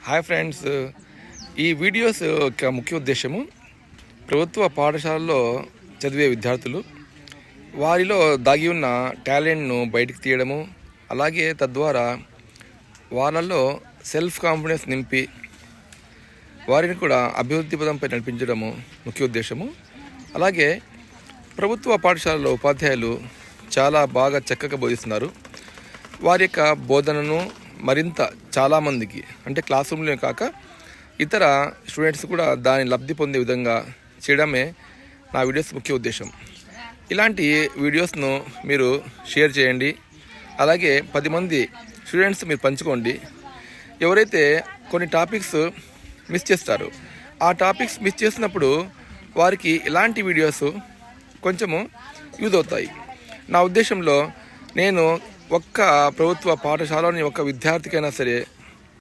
Hi friends, ఈ videos యొక్క ముఖ్య ఉద్దేశము ప్రభుత్వ పాఠశాలలో చదివే విద్యార్థులు వారిలో దాగి ఉన్న టాలెంట్ను బయటికి తీయడము, అలాగే తద్వారా వాళ్ళల్లో సెల్ఫ్ కాన్ఫిడెన్స్ నింపి వారిని కూడా అభివృద్ధి పదంపై నడిపించడము ముఖ్య ఉద్దేశము. అలాగే ప్రభుత్వ పాఠశాలలో ఉపాధ్యాయులు చాలా బాగా చక్కగా బోధిస్తున్నారు. వారి యొక్క బోధనను మరింత చాలామందికి, అంటే క్లాస్ రూమ్లో కాక ఇతర స్టూడెంట్స్ కూడా దాని లబ్ధి పొందే విధంగా చేయడమే నా వీడియోస్ ముఖ్య ఉద్దేశం. ఇలాంటి వీడియోస్ను మీరు షేర్ చేయండి. అలాగే 10 మంది స్టూడెంట్స్ మీరు పంచుకోండి. ఎవరైతే కొన్ని టాపిక్స్ మిస్ చేస్తారో ఆ టాపిక్స్ మిస్ చేసినప్పుడు వారికి ఇలాంటి వీడియోస్ కొంచెము యూజ్ అవుతాయి. నా ఉద్దేశంలో నేను ఒక్క ప్రభుత్వ పాఠశాలని ఒక్క విద్యార్థికైనా సరే